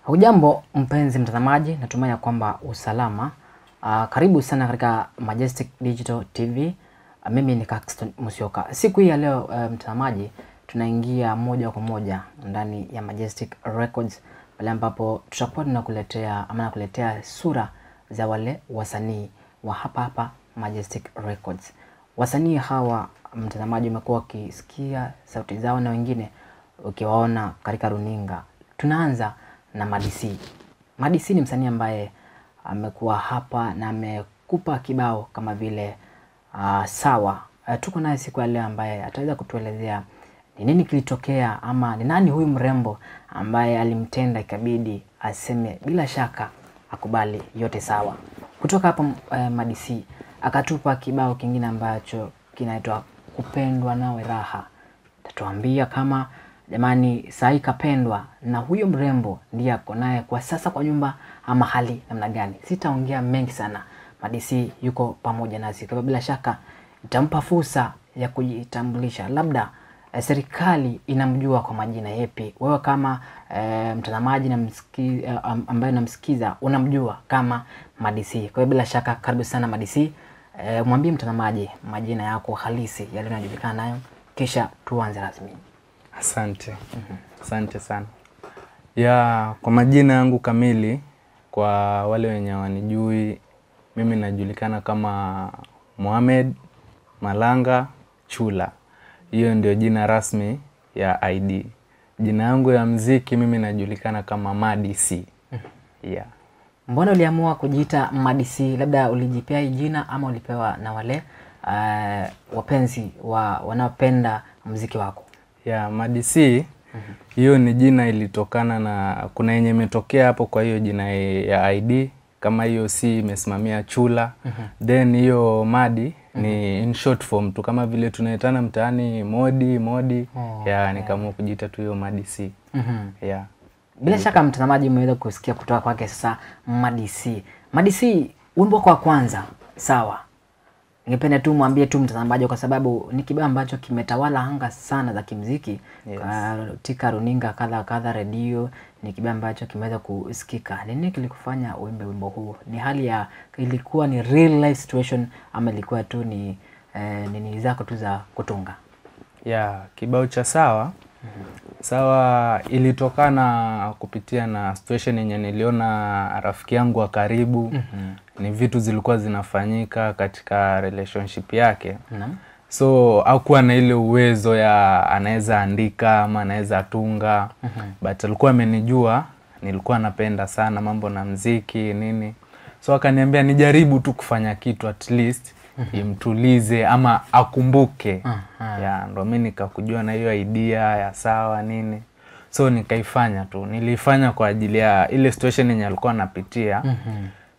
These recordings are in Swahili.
Hujambo mpenzi mtazamaji, natumai kwamba usalama. Karibu sana katika Majestic Digital TV. Mimi ni Caxton Musyoka. Siku hii ya leo mtazamaji, tunaingia moja kwa moja ndani ya Majestic Records, pale ambapo tutakuwa nakuletea sura za wale wasanii wa hapa Majestic Records. Wasanii hawa mtazamaji umekuwa ukisikia sauti zao na wengine ukiwaona katika runinga. Tunaanza na Madisi. Madisi ni msanii ambaye amekuwa hapa na amekupa kibao kama vile sawa. Tuko naye siku ya leo ambaye ataweza kutuelezea ni nini kilitokea ama ni nani huyu mrembo ambaye alimtenda ikabidi aseme bila shaka akubali yote sawa. Kutoka hapa Madisi akatupa kibao kingine ambacho kinaitwa Kupendwa Nawe Raha. Tatuambia kama jamani sahi kapendwa na huyo mrembo ndiye ako naye kwa sasa kwa nyumba ama hali namna gani. Sitaongea mengi sana. Madisi yuko pamoja nasi. Kwa bila shaka nitampa fursa ya kujitambulisha. Labda serikali inamjua kwa majina yapi. Wewe kama mtazamaji na ambaye namsikiza unamjua kama Madisi. Kwa bila shaka karibu sana Madisi. Mwambie mtazamaji majina yako halisi yale unayojulikana nayo, kisha tuanze rasmi. Asante. Asante sana. Kwa majina yangu kamili, kwa wale wenye wanijui, mimi najulikana kama Mohamed Malanga Chula. Hiyo ndio jina rasmi ya ID. Jina yangu ya mziki mimi najulikana kama Madisi. Mbona uliamua kujiita Madisi? Labda ulijipea jina ama ulipewa na wale wapenzi wanaopenda muziki wako? Madisi, hiyo ni jina ilitokana na kuna yenye imetokea hapo, kwa hiyo jina ya ID. Kama hiyo si imesimamia Chula, then hiyo Madi ni in short form tu, kama vile tunaitana mtaani Modi. Nikaamua kujiita tu hiyo Madisi. Bila shaka mtazamaji umeweza kusikia kutoka kwake sasa Madisi. Madisi, wimbo wako wa kwanza sawa. Ningependa tu mwambie tu mtazamaji kwa sababu ni kibao ambacho kimetawala anga sana za kimuziki. Katika runinga kadha redio, ni kibao ambacho kimeweza kusikika. Nini kilikufanya uimbe wimbo huu? Ni hali ya ilikuwa ni real life situation ama ilikuwa tu ni nini zako tu za kutunga? Kibao cha sawa. Sawa ilitokana kupitia na situation yenye niliona rafiki yangu wa karibu. Ni vitu zilikuwa zinafanyika katika relationship yake. So hakuwa na ile uwezo ya anaweza andika ama anaweza tunga. But alikuwa amenijua, nilikuwa napenda sana mambo na muziki nini. So akaniambia nijaribu tu kufanya kitu at least imtulize ama akumbuke. Ndo mimi nikakujua na hiyo idea ya sawa nini. So nikaifanya tu. Nilifanya kwa ajili ya ile situation yenye alikuwa anapitia.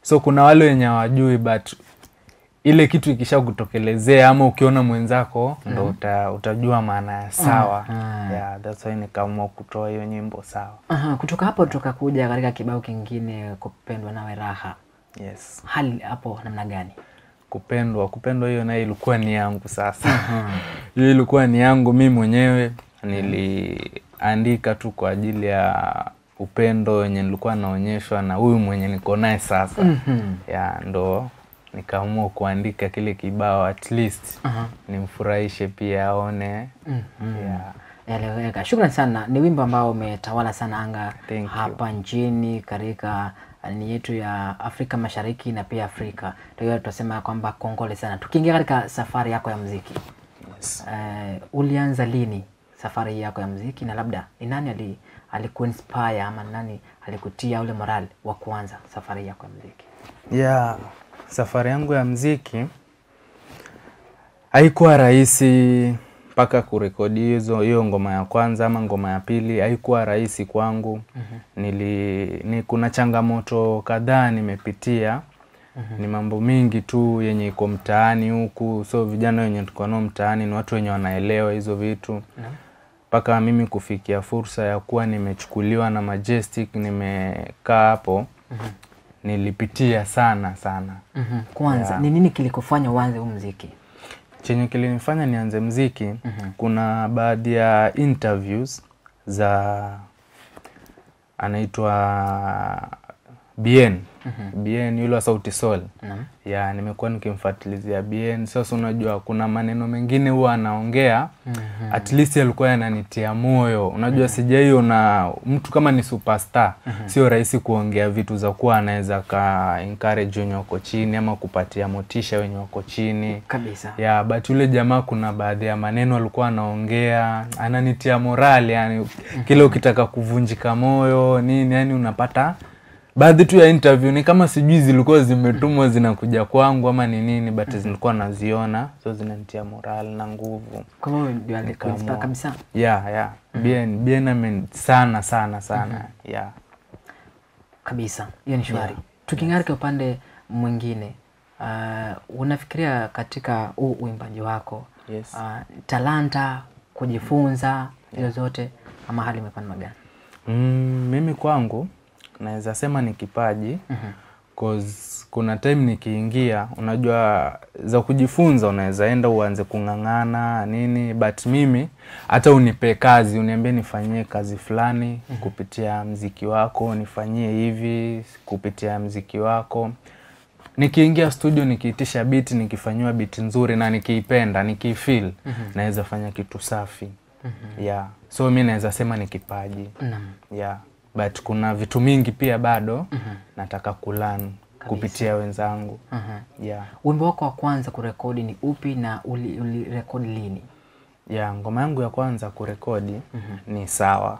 So kuna wale wenye hawajui, but ile kitu ikisha kutokelezea ama ukiona mwenzako ndo utajua maana ya sawa. That's why nikaamua kutoa hiyo nyimbo sawa. Kutoka hapo tukakuja katika kibao kingine Kupendwa Nawe Raha. Hali hapo namna gani? Kupendwa hiyo nayo ilikuwa ni yangu sasa. Hiyo ilikuwa ni yangu mimi mwenyewe. Niliandika tu kwa ajili ya upendo wenye nilikuwa naonyeshwa na huyu mwenye niko naye sasa. Ndo nikaamua kuandika kile kibao at least nimfurahishe pia aone. Shukrani sana. Ni wimbo ambao umetawala sana anga hapa nchini katika ni yetu ya Afrika Mashariki na pia Afrika. Ndio tunasema kwamba kongole sana. Tukiingia katika safari yako ya muziki. Ulianza lini safari yako ya muziki, na labda ni nani alikuinspire ama nani alikutia ule morale wa kuanza safari yako ya muziki? Safari yangu ya muziki haikuwa rahisi mpaka kurekodi hiyo ngoma ya kwanza ama ngoma ya pili. Haikuwa rahisi kwangu. Kuna changamoto kadhaa nimepitia. Ni mambo mingi tu yenye iko mtaani huku. So vijana wenye tuko nao mtaani ni watu wenye wanaelewa hizo vitu. Mpaka mimi kufikia fursa ya kuwa nimechukuliwa na Majestic, nimekaa hapo. Nilipitia sana. Kwanza ni nini kilikufanya uanze muziki? Chenye kilinifanya nianze muziki, kuna baadhi ya interviews za anaitwa Bien. Bien yule wa Sauti Sol. Ya nimekuwa nikimfuatilizia Bien. Sasa unajua kuna maneno mengine huwa anaongea at least alikuwa yananitia moyo. Unajua sijaiona mtu kama ni superstar sio rahisi kuongea vitu za kuwa anaweza ka encourage wenye wako chini ama kupatia motisha wenye wako chini kabisa. Ya but yule jamaa kuna baadhi ya maneno alikuwa anaongea ananitia morale, yani kila ukitaka kuvunjika moyo nini, yani unapata baadhi tu ya interview ni kama sijui zilikuwa zimetumwa zinakuja kwangu ama ni nini, but zilikuwa naziona so zinanitia morale na nguvu. Kwa hiyo ndio alikuwa kabisa. Bien amen sana. Yeah. Kabisa. Hiyo ni shwari. Tukingarika upande mwingine, unafikiria katika uimbaji wako talanta kujifunza hizo zote ama hali imepanda gani? Mimi kwangu naweza sema ni kipaji. Cause kuna time nikiingia, unajua za kujifunza unaweza enda uanze kungangana nini, but mimi hata unipe kazi, uniambie nifanyie kazi fulani kupitia mziki wako, nifanyie hivi kupitia mziki wako. Nikiingia studio nikiitisha beat, nikifanywa beat nzuri na nikiipenda, nikifeel, naweza fanya kitu safi. So mimi naweza sema ni kipaji. But kuna vitu mingi pia bado nataka kulearn kupitia wenzangu. Wimbo wako wa kwanza kurekodi ni upi na ulirekodi lini? Ngoma yangu ya kwanza kurekodi ni Sawa.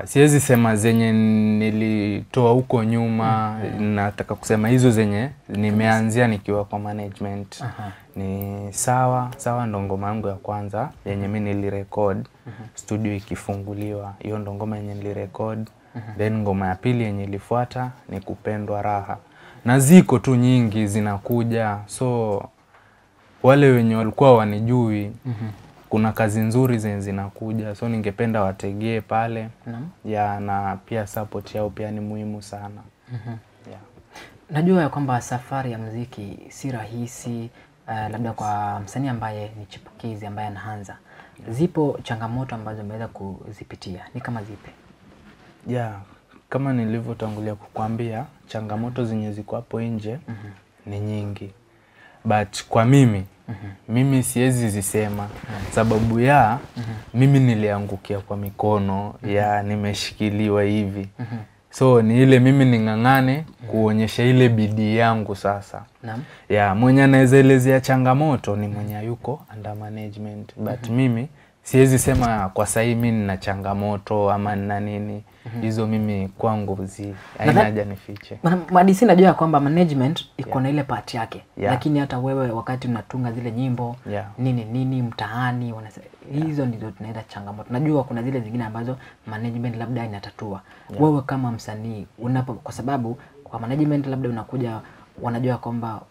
Siwezi sema zenye nilitoa huko nyuma, nataka kusema hizo zenye nimeanzia nikiwa kwa management. Ni Sawa ndo ngoma yangu ya kwanza yenye mimi nilirecord studio ikifunguliwa. Hiyo ndo ngoma yenye nilirecord. Then ngoma ya pili yenye ilifuata ni Kupendwa Raha. Na ziko tu nyingi zinakuja, so wale wenye walikuwa wanijui kuna kazi nzuri zenye zinakuja, so ningependa wategee pale. Na pia support yao pia ni muhimu sana. Najua ya kwamba safari ya muziki si rahisi, labda kwa msanii ambaye ni chipukizi ambaye anaanza. Zipo changamoto ambazo umeweza kuzipitia, ni kama zipi? Kama nilivyotangulia kukuambia, changamoto zenye ziko hapo nje ni nyingi. But kwa mimi siwezi zisema sababu ya mimi niliangukia kwa mikono nimeshikiliwa hivi. So ni ile mimi ningangane kuonyesha ile bidii yangu sasa. Mwenye anaweza elezea changamoto ni mwenye yuko under management, but mimi siwezi sema kwa sasa mimi nina changamoto ama nina nini. Hizo mimi kwangu haina haja nifiche. Madisi najua kwamba management iko na ile part yake. Lakini hata wewe wakati unatunga zile nyimbo nini mtaani hizo ndizo tunaita changamoto. Najua kuna zile zingine ambazo management labda inatatua. Wewe kama msanii kwa sababu kwa management labda unakuja wanajua kwamba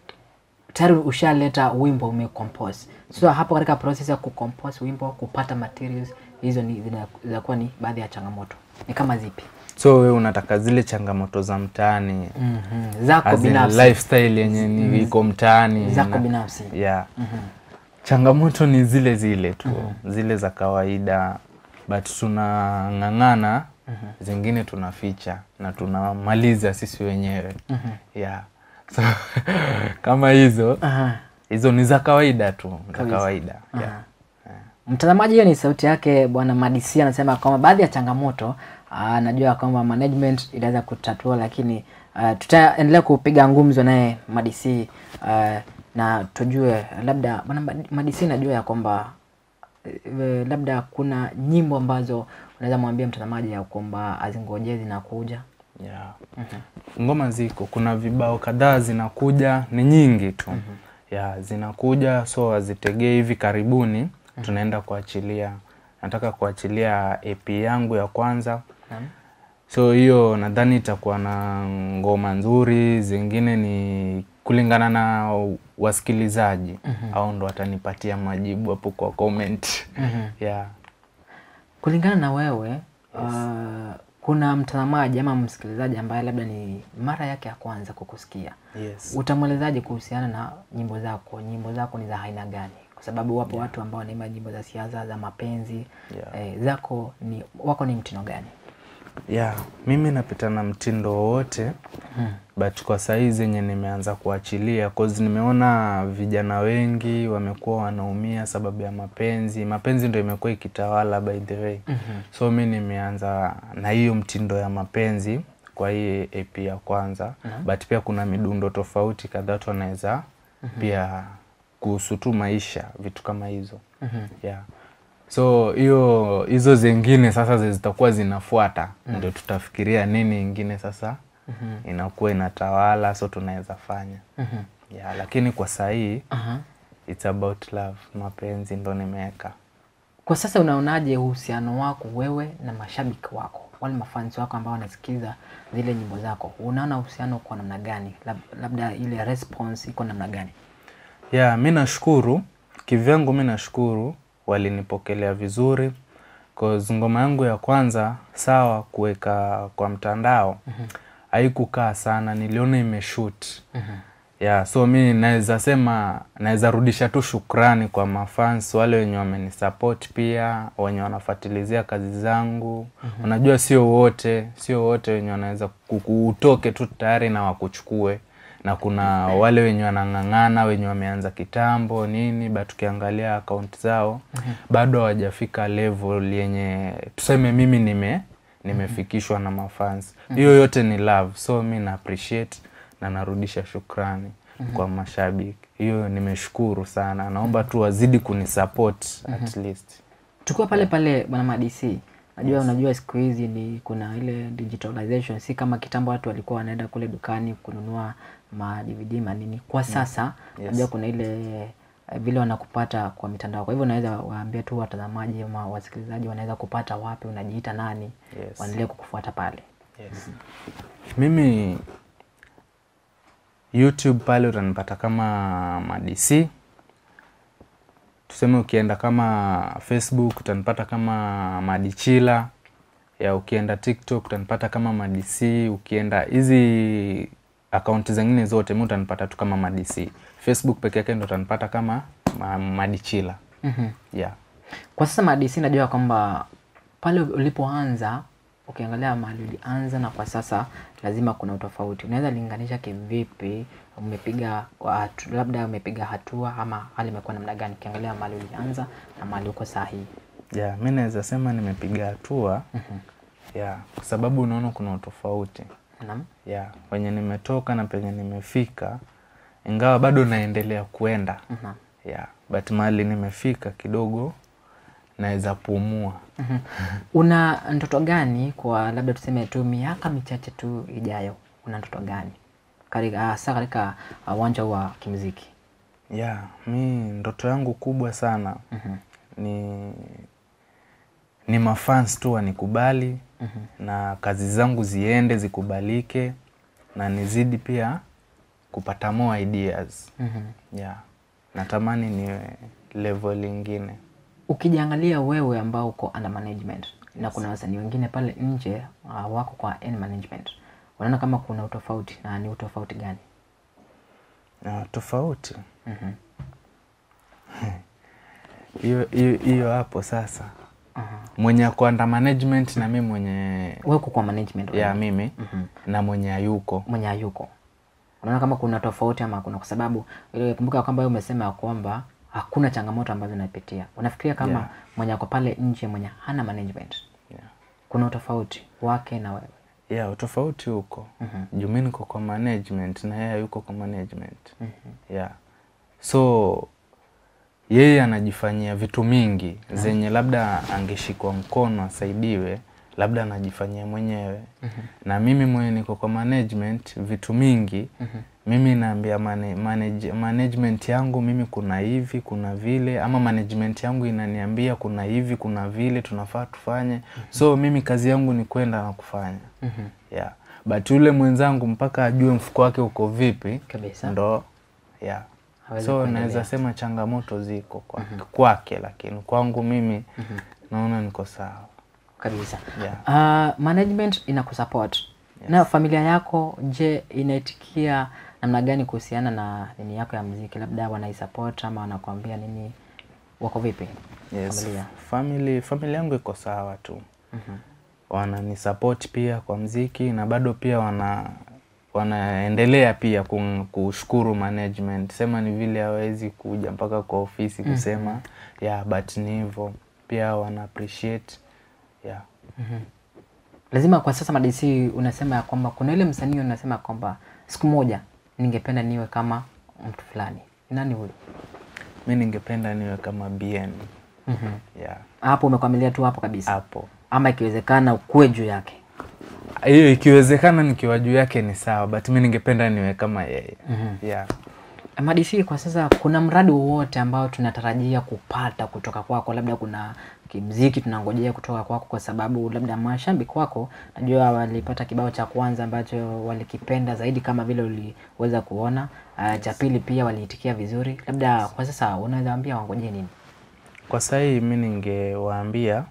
tayari ushaleta wimbo umecompose. So hapo katika process ya kucompose wimbo, kupata materials, hizo zinakuwa ni baadhi ya changamoto. Ni kama zipi? So wewe unataka zile changamoto za mtaani zako binafsi, lifestyle yenye iko mtaani zako binafsi. Changamoto ni zile tu, zile za kawaida, but tunangangana, zingine tunaficha na tunamaliza sisi wenyewe. So kama hizo ni za kawaida tu, za kawaida. Mtazamaji, hiyo ni sauti yake Bwana Madisi, anasema kwamba baadhi ya changamoto najua kwamba management inaweza kutatua, lakini tutaendelea kupiga ngumzo naye Madisi na tujue labda Bwana Madisi, najua ya kwamba labda kuna nyimbo ambazo unaweza mwambia mtazamaji ya kwamba azingojee zinakuja. Ngoma ziko, kuna vibao kadhaa zinakuja, ni nyingi tu. Zinakuja, so azitegee hivi karibuni. Tunaenda kuachilia, nataka kuachilia EP yangu ya kwanza. So hiyo nadhani itakuwa na ngoma nzuri, zingine ni kulingana na wasikilizaji. Au ndo watanipatia majibu hapo kwa comment. Kulingana na wewe, kuna mtazamaji ama msikilizaji ambaye labda ni mara yake ya kwanza kukusikia. Utamwelezaje kuhusiana na nyimbo zako? Nyimbo zako ni za aina gani? Kwa sababu wapo watu ambao wanaimba nyimbo za siasa, za mapenzi. Wako ni mtindo gani? Yeah, mimi napita na mtindo wote. But kwa saizi zenye nimeanza kuachilia cause nimeona vijana wengi wamekuwa wanaumia sababu ya mapenzi. Mapenzi ndio imekuwa ikitawala by the way. So mimi nimeanza na hiyo mtindo ya mapenzi kwa hii EP ya kwanza. But pia kuna midundo tofauti kadhaa watu wanaweza pia kuhusu tu maisha, vitu kama hizo. Yeah. So hizo zingine sasa zitakuwa zinafuata. Ndio tutafikiria nini ingine sasa inakuwa inatawala, so tunaweza fanya. Yeah, lakini kwa sahii it's about love, mapenzi ndo nimeweka. Kwa sasa unaonaje uhusiano wako wewe na mashabiki wako, wale mafans wako ambao wanasikiza zile nyimbo zako? Unaona uhusiano kwa namna gani? Labda ile response iko namna gani? Yeah, mimi nashukuru. Kivyangu mimi nashukuru walinipokelea vizuri. Cause ngoma yangu ya kwanza sawa kuweka kwa mtandao haikukaa sana, niliona imeshoot. Yeah, so mimi naweza rudisha tu shukrani kwa mafans wale wenye wamenisupport pia, wenye wanafuatilizia kazi zangu. Unajua sio wote wenye wanaweza kukutoke tu tayari na wakuchukue. Na kuna wale wenye wanang'ang'ana, wenye wameanza kitambo nini, but ukiangalia account zao bado hawajafika level yenye tuseme mimi nimefikishwa na mafans. Hiyo yote ni love. So mimi na appreciate na narudisha shukrani kwa mashabiki. Hiyo nimeshukuru sana. Naomba tu wazidi kunisupport at least. Tukua pale bwana Madisi. Unajua siku hizi ni kuna ile digitalization, si kama kitambo watu walikuwa wanaenda kule dukani kununua ma DVD manini. Kwa sasa unajua kuna ile vile wanakupata kwa mitandao. Kwa hivyo naweza waambia tu watazamaji ama wasikilizaji wanaweza kupata wapi, unajiita nani, waendelee kukufuata pale. Mimi YouTube pale utanipata kama Madisi. Tuseme ukienda kama Facebook utanipata kama Madichila. Ya ukienda TikTok utanipata kama Madisi. Ukienda hizi account zingine zote mimi utanipata tu kama Madisi. Facebook peke yake ndo utanipata kama Madichila. Yeah. Kwa sasa Madisi, najua kwamba pale ulipoanza, ukiangalia mahali ulianza na kwa sasa lazima kuna utofauti. Unaweza linganisha kivipi? Labda umepiga hatua ama hali imekuwa namna gani ukiangalia mahali ulianza na mahali uko sahihi? Yeah, mimi naweza sema nimepiga hatua. Yeah, kwa sababu unaona kuna utofauti. Yeah, wenye nimetoka na penye nimefika, ingawa bado naendelea kuenda. Yeah, but mahali nimefika kidogo naweza pumua. Una ndoto gani kwa labda tuseme tu miaka michache tu ijayo? Una ndoto gani katika uwanja wa kimuziki? Yeah, mimi ndoto yangu kubwa sana ni mafans tu wanikubali na kazi zangu ziende zikubalike na nizidi pia kupata more ideas. Yeah, natamani niwe level nyingine. Ukijiangalia wewe ambao uko under management na kuna wasanii wengine pale nje wako kwa end management, unaona kama kuna utofauti, na ni utofauti gani? Tofauti. Hiyo hapo sasa. Mwenye kwa under management na mimi mwenye wewe uko kwa management. Yeah, mimi na mwenye hayuko. Unaona kama kuna tofauti ama kuna, kwa sababu ile kumbuka kwamba wewe umesema kwamba hakuna changamoto ambazo unapitia. Unafikiria kama mwenye ako pale nje mwenye hana management, kuna utofauti wake na wewe? Yeah, utofauti huko. Juu mimi niko kwa management na yeye yuko kwa management. Yeah. So yeye anajifanyia vitu mingi zenye labda angeshikwa mkono asaidiwe, labda anajifanyia mwenyewe. Na mimi mwenye niko kwa management vitu mingi, mimi naambia management yangu mimi kuna hivi, kuna vile, ama management yangu inaniambia kuna hivi, kuna vile tunafaa tufanye. So mimi kazi yangu ni kwenda na kufanya. Yeah. But yule mwenzangu mpaka ajue mfuko wake uko vipi kabisa ndo so naweza sema changamoto ziko kwake, lakini kwangu mimi naona niko sawa kabisa. Management inakusupport. Na familia yako je, inaitikia namna gani kuhusiana na nini yako ya muziki? Labda wanaisupport ama wanakuambia nini? Wako vipi? Familia yangu iko sawa tu. wananisupport pia kwa mziki, na bado pia wanaendelea pia kushukuru management. Sema ni vile hawezi kuja mpaka kwa ofisi kusema but ni hivyo. Pia wana appreciate. Lazima kwa sasa Madisi unasema ya kwamba kuna ile msanii unasema kwamba siku moja ningependa niwe kama mtu fulani. Nani huyo? Mimi ningependa niwe kama BN. Hapo umekwamilia tu hapo kabisa. Hapo. Ama ikiwezekana ukue juu yake. Hiyo ikiwezekana nikiwa juu yake ni sawa, but mimi ningependa niwe kama yeye. Madisi, kwa sasa kuna mradi wowote ambao tunatarajia kupata kutoka kwako? Labda kuna kimziki tunangojea kutoka kwako, kwa sababu labda mashabiki wako najua walipata kibao cha kwanza ambacho walikipenda zaidi kama vile uliweza kuona. Cha pili pia waliitikia vizuri. Labda kwa sasa unaweza ambia wangojee nini? Kwa sasa mimi ningewaambia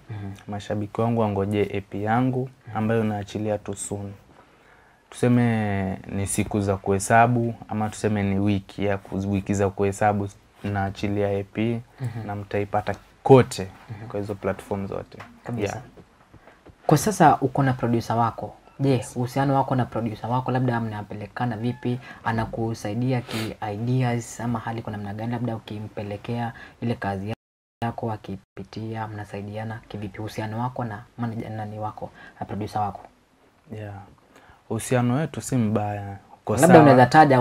mashabiki wangu wangojee EP yangu ambayo naachilia tu soon. Tuseme ni siku za kuhesabu, ama tuseme ni wiki za kuhesabu naachilia EP na mtaipata kote kwa hizo platform zote. Kabisa. Kwa sasa uko na producer wako. Je, uhusiano wako na producer wako labda mnapelekana vipi? Anakusaidia ki ideas ama hali kuna namna gani? Labda ukimpelekea ile kazi yako akipitia, mnasaidiana kivipi uhusiano wako na manager nani wako na producer wako? Uhusiano wetu si mbaya. Labda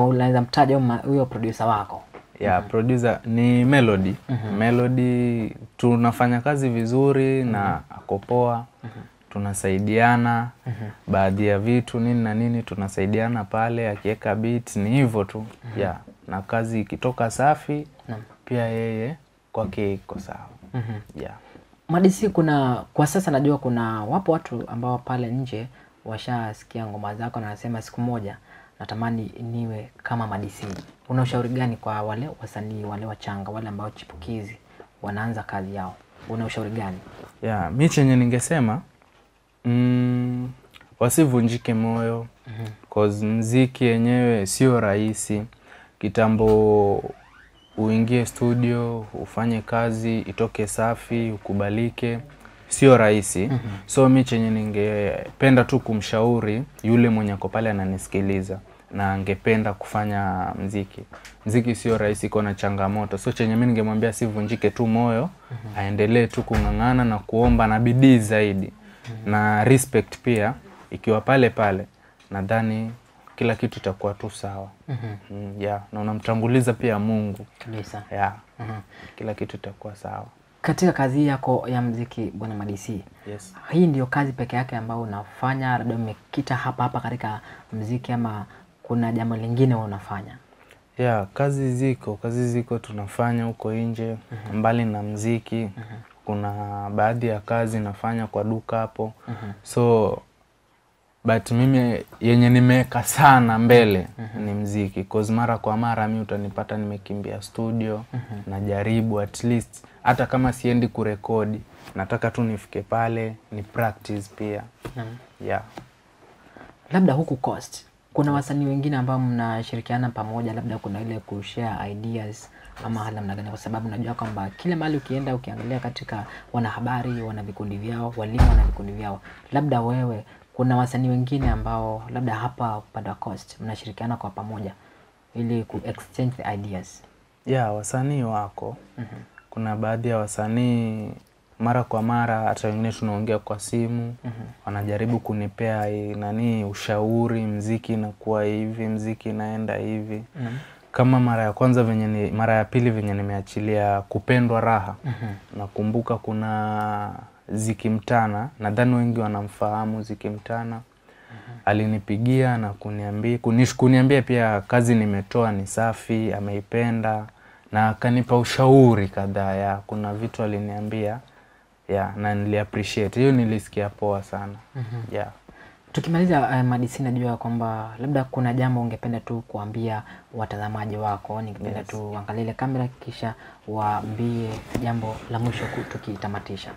unaweza mtaja huyo producer wako. Producer ni Melody. Melody tunafanya kazi vizuri na ako poa. Tunasaidiana baadhi ya vitu nini na nini, tunasaidiana pale, akiweka beat ni hivyo tu. Na kazi ikitoka safi pia yeye kwake iko sawa. Madisi, kwa sasa najua wapo watu ambao pale nje washasikia ngoma zako na wanasema siku moja natamani niwe kama Madisi. Una ushauri gani kwa wale wasanii wale wachanga, wale ambao chipukizi wanaanza kazi yao? Una ushauri gani? Mimi chenye ningesema wasivunjike moyo, cause muziki yenyewe sio rahisi. Kitambo uingie studio, ufanye kazi, itoke safi, ukubalike, sio rahisi. So mimi chenye ningependa tu kumshauri yule mwenye ako pale ananisikiliza na angependa kufanya muziki sio rahisi, iko na changamoto. So chenye mimi ningemwambia sivunjike tu moyo, aendelee tu kung'ang'ana na kuomba na bidii zaidi. Na respect pia ikiwa pale nadhani kila kitu itakuwa tu sawa. Na unamtanguliza pia Mungu. Kabisa. Kila kitu itakuwa sawa. Katika kazi yako ya muziki Bwana Madisi, hii ndio kazi peke yake ambayo unafanya? Labda umekita hapa katika muziki ama kuna jambo lingine unafanya? Kazi ziko tunafanya huko nje mbali na muziki. Kuna baadhi ya kazi nafanya kwa duka hapo. So but mimi yenye nimeweka sana mbele ni muziki, cause mara kwa mara mimi utanipata nimekimbia studio, najaribu at least hata kama siendi kurekodi, nataka tu nifike pale ni practice pia. Labda huku Coast kuna wasanii wengine ambao mnashirikiana pamoja, labda kuna ile kushare ideas ama hala mna gani? Kwa sababu najua kwamba kila mahali ukienda ukiangalia katika wanahabari wana vikundi vyao, walimu wana vikundi vyao. Labda wewe kuna wasanii wengine ambao labda hapa upande wa Coast mnashirikiana kwa pamoja ili ku exchange the ideas? Wasanii wako. Kuna baadhi ya wasanii mara kwa mara hata wengine tunaongea kwa simu, wanajaribu kunipea ushauri, muziki inakuwa hivi, muziki inaenda hivi. Kama mara ya pili venye nimeachilia Kupendwa Raha. Nakumbuka kuna Ziki Mtana, nadhani wengi wanamfahamu Ziki Mtana. Alinipigia na kuniambia pia kazi nimetoa ni safi, ameipenda na akanipa ushauri kadhaa. Kuna vitu aliniambia na nili appreciate. Hiyo nilisikia poa sana. Tukimaliza Madisi, najua kwamba labda kuna jambo ungependa tu kuambia watazamaji wako. Ningependa tu angalie kamera kisha waambie jambo la mwisho tukitamatisha.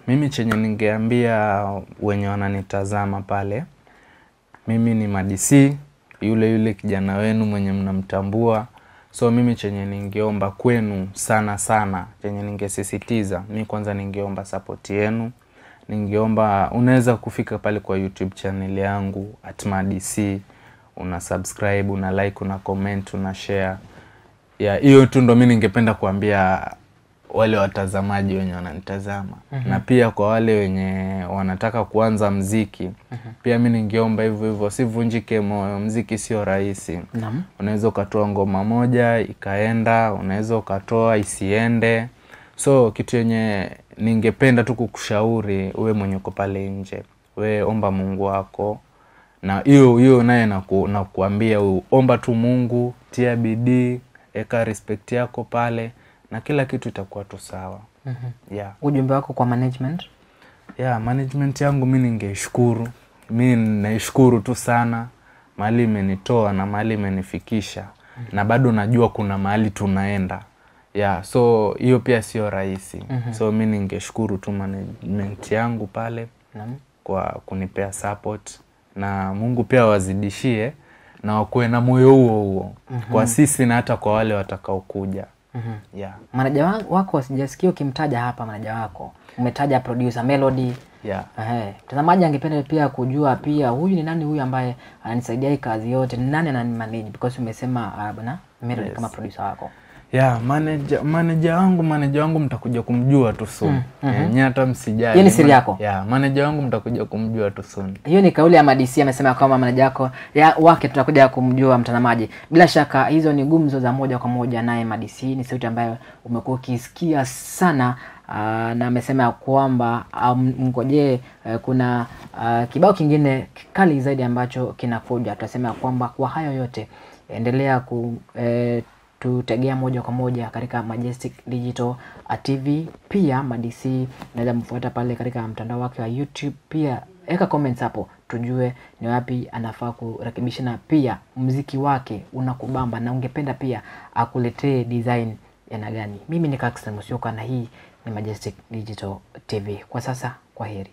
Mimi chenye ningeambia wenye wananitazama pale, mimi ni Madisi, yule kijana wenu mwenye mnamtambua. So mimi chenye ningeomba kwenu sana, chenye ningesisitiza, mimi kwanza ningeomba support yenu. ningeomba unaweza kufika pale kwa YouTube channel yangu @madc, una subscribe, una like, una comment, una share. Hiyo tu ndo mimi ningependa kuambia wale watazamaji wenye wananitazama. Na pia kwa wale wenye wanataka kuanza muziki, pia mimi ningeomba hivyo sivunjike moyo, muziki sio rahisi. Naam. Unaweza ukatoa ngoma moja ikaenda, unaweza ukatoa isiende. So kitu yenye ningependa tu kukushauri, uwe mwenye uko pale nje, wewe omba Mungu wako. Na hiyo naye nakuambia omba tu Mungu, tia bidii, eka respect yako pale na kila kitu itakuwa tu sawa. Ujumbe wako kwa management? Management yangu mimi ningeshukuru. Mimi naishukuru tu sana mahali imenitoa na mahali imenifikisha. Na bado najua kuna mahali tunaenda. So hiyo pia sio rahisi. So mimi ningeshukuru tu management yangu pale kwa kunipea support, na Mungu pia wazidishie na wakuwe na moyo huo kwa sisi na hata kwa wale watakao kuja. Manager wako sijasikia ukimtaja hapa. Manager wako umetaja producer Melody. Mtazamaji angependa pia kujua pia huyu ni nani, huyu ambaye ananisaidia hii kazi yote, ni nani ananimanage, because umesema bwana Melody kama producer wako. Manager wangu mtakuja kumjua tu soon. Nyinyi hata msijali. Hiyo ni siri yako? Manager wangu mtakuja kumjua tu soon. Hiyo ni kauli ya Madc, amesema kwamba manager wako wake tutakuja kumjua mtazamaji. Bila shaka hizo ni gumzo za moja kwa moja naye Madc, ni sauti ambayo umekuwa ukisikia sana. Na amesema kwamba mngojee kuna kibao kingine kali zaidi ambacho kinakuja. Tutasema kwamba kwa hayo yote endelea tutegea moja kwa moja katika Majestic Digital TV. Pia Madc naweza mfuata pale katika mtandao wake wa YouTube. Pia eka comments hapo tujue ni wapi anafaa kurekebisha, na pia muziki wake unakubamba na ungependa pia akuletee design yana gani. Mimi ni Caxton Musyoka na hii ni Majestic Digital TV. Kwa sasa, kwa heri.